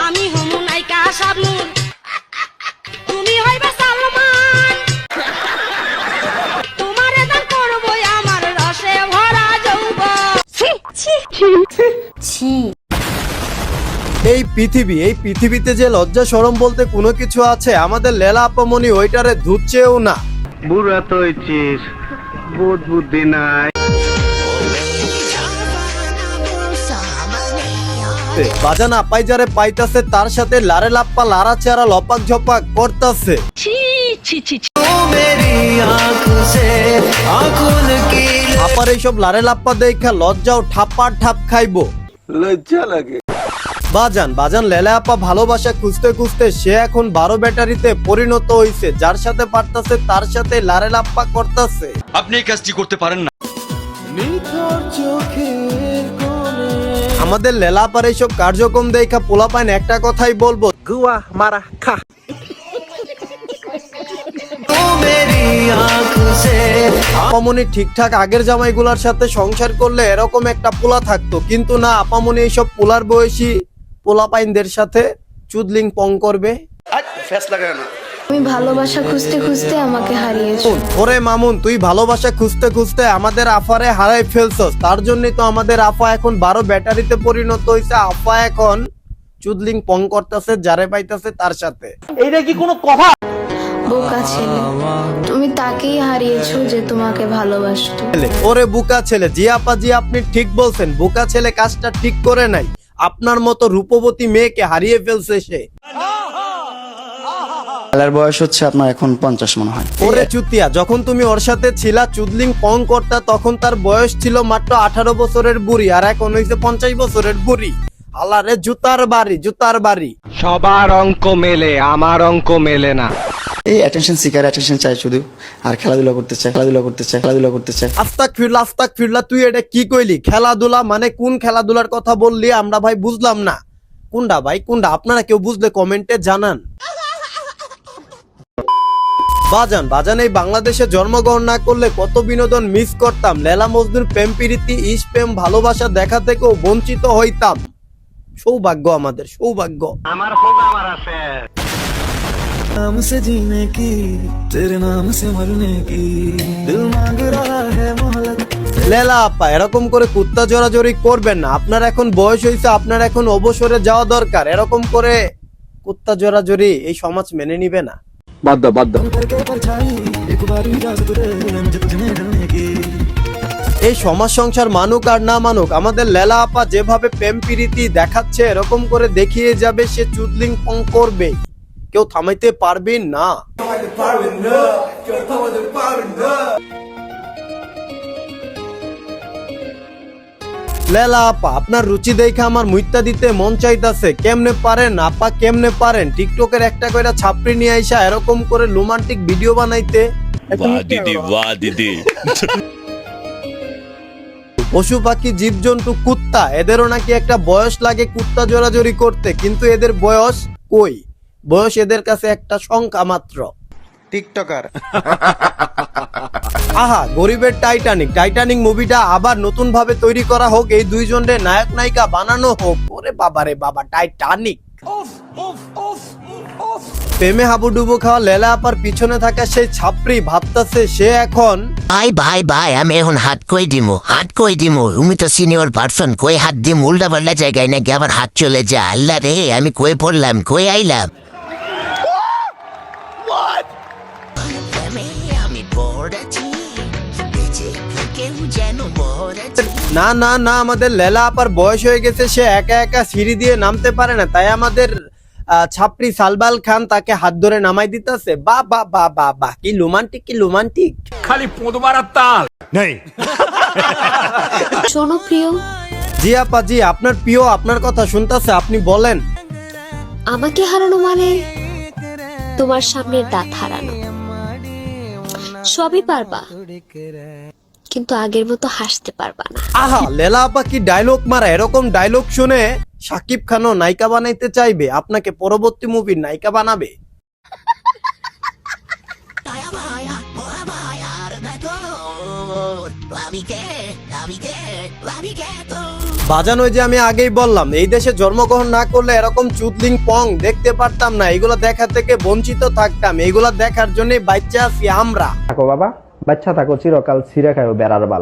আমি হমু নায়িকা শাবনূর, তুমি হইবে সালমান, তোমারে দান করব আমার রসে ভরা যৌবন। ছি ছি ছি। এই পৃথিবীতে যে লজ্জা শরম বলতে কোনো কিছু আছে? আমাদের লেলা আপামনি ওইটারে ধুচ্ছেও না। বুড়া তো হইছিস, বোধ বুদ্ধি নাই। বাজান আপাই যারে পাইতাছে তার সাথে লারে লাপ্পা লারা চারা লপাক ঝপাক করতাছে। ছি ছি ছি। আপার এইসব লারে লাপ্পা দেখা লজ্জাও ঠাপ্পা ঠাপ খাইবো। লজ্জা লাগে। বাজান লেলা আপা ভালোবাসা খুঁজতে খুঁজতে সে এখন 12 ব্যাটারিতে পরিণত হইছে। যার সাথে পারতাছে তার সাথে লারে লাপ্পা করতাছে। আপনি এই কাজটি করতে পারেন না। আমাদের লেলা আপার এইসব কার্যক্রম দেখা পোলাপাইন একটা কথাই বলবো, গুয়া মারা খা। আপামনি ঠিকঠাক আগের জামাইগুলার সাথে সংসার করলে এরকম একটা পোলা থাকতো, কিন্তু না, আপামনি এইসব পোলার বয়সী পোলাপাইনদের সাথে চুদলিং পং করবে। তুমি ভালোবাসা খুঁজতে খুঁজতে আমাকে হারিয়েছো। ওরে মামুন, তুই ভালোবাসা খুঁজতে খুঁজতে আমাদের আফারে হারাই ফেলছস। তার জন্যই তো আমাদের আফা এখন 12 ব্যাটারিতে পরিণত হইছে। আফা এখন চুদলিং পং করতেছে যারে পাইতাছে তার সাথে। এইটা কি কোনো কথা? বোকা ছেলে, তুমি তাকেই হারিয়েছো যে তোমাকে ভালোবাসতো। ওরে বুকা ছেলে, জি আপা জি, আপনি ঠিক বলছেন। বুকা ছেলে কাজটা ঠিক করে নাই। আপনার মতো রূপবতী মেয়েকে হারিয়ে ফেলছে সে। লেলার বয়স হচ্ছে আপনার এখন 50 মনে হয়। ওরে চুতিয়া, যখন তুমি ওর সাথে ছিলা চুদলিং পং করতা তখন তার বয়স ছিল মাত্র 18 বছরের বুড়ি, আর এখন হইছে 50 বছরের বুড়ি। আল্লাহরে জুতার বাড়ি। সবার অঙ্ক মেলে, আমার অঙ্ক মেলে না। এই অ্যাটেনশন সিকার, অ্যাটেনশন চাই শুধু, আর খেলাধুলা করতে চায়। আস্তাগফিরুল্লাহ, তুই এটা কি কইলি? খেলাধুলা মানে কোন খেলাধুলার কথা বললি? আমরা ভাই বুঝলাম না। কোনটা ভাই কোনটা? আপনারা কেউ বুঝলে কমেন্টে জানান। বাজান এই বাংলাদেশে জন্মগ্রহণ না করলে কত বিনোদন মিস করতাম। লেলা মজনুর প্রেম প্রীতি, ইশ প্রেম ভালোবাসা দেখা থেকেও বঞ্চিত হইতাম। সৌভাগ্য আমাদের, সৌভাগ্য। আমার হোক আমার আছে। नाम से जीने की, तेरे नाम से मरने की, दिल मांग रहा है मोहलत। লেলা আপা এরকম করে কুত্তা জোরাজোরি করবেন না। আপনার এখন বয়স হয়েছে, আপনার এখন অবসরে যাওয়া দরকার। এরকম করে কুত্তা জোরাজোরি এই সমাজ মেনে নিবে না। বাদ करके परछाई, एक बार इजाजत दे मुझे तुझमें ढलने की। এই সমাজ সংসার মানুক আর না মানুক, আমাদের লেলা আপা যেভাবে প্রেম প্রীতি দেখাচ্ছে এরকম করে দেখিয়ে যাবে, সে চুদলিং পং করবে। কেউ থামাইতে পারবে না। লেলা আপা আপনার রুচি দেখে আমার মুইত্তা দিতে মন চাইতাছে। কেমনে পারেন আপা, কেমনে পারেন টিকটকের একটা কইরা ছাপড়ি নিয়ে আইসা এরকম করে রোমান্টিক ভিডিও বানাইতে? বাহ দিদি পশু পাখি জীবজন্তু কুত্তা, এদেরও নাকি একটা বয়স লাগে কুত্তা জোরাজোরি করতে, কিন্তু এদের বয়স কই? বয়স এদের কাছে একটা সংখ্যা মাত্র। টিকটকার। আহা, গরিবের টাইটানিক মুভিটা আবার নতুন ভাবে তৈরি করা হোক, এই দুইজনের নায়ক নায়িকা বানানো হোক। ওরে বাবা রে বাবা, টাইটানিক। প্রেমে হাবুডুবু খাওয়া লেলা আপার পিছনে থাকা সেই ছাপড়ি ভাবতাছে সে এখন ভাই আমি এখন হাত কই দিমু তুমি তো সিনিয়র পারসন, কই হাত দিম? উল্টা পাল্টা জায়গায় নাকি আমার হাত চলে যায়। আল্লাহ রে, আমি কই পড়লাম, কই আইলাম? না, আমাদের লেলা আপার বয়স হয়ে গেছে, সে একা একা সিঁড়ি দিয়ে নামতে পারে না, তাই আমাদের ছাপড়ি সালবাল খান তাকে হাত ধরে নামাই দিতেছে। বা কি রোমান্টিক। খালি পোঁদ মারার তাল নেই। শোনো প্রিয়। জি আপা জি, আপনার প্রিয় আপনার কথা শুনতেছে, আপনি বলেন। আমাকে হারানো মানে তোমার সামনের দাঁত হারানো। সবই পারবা, কিন্তু আগের মতো হাসতে পারবা না। আহা, লেলা আপা কি ডায়লগ মারা! এরকম ডায়লগ শুনে শাকিব খানও নায়িকা বানাইতে চাইবে, আপনাকে পরবর্তী মুভির নায়িকা বানাবে। বাজান ওই যে আমি আগেই বললাম, এই দেশে জন্মগ্রহণ না করলে এরকম চুদলিং পং দেখতে পারতাম না, এগুলো দেখা থেকে বঞ্চিত থাকতাম, এগুলো দেখার জন্যই বাচ্চা আছি আমরা। থাকো বাবা, বাচ্চা থাকো চিরকাল ছিঁড়ে খাও বেড়ার বাল।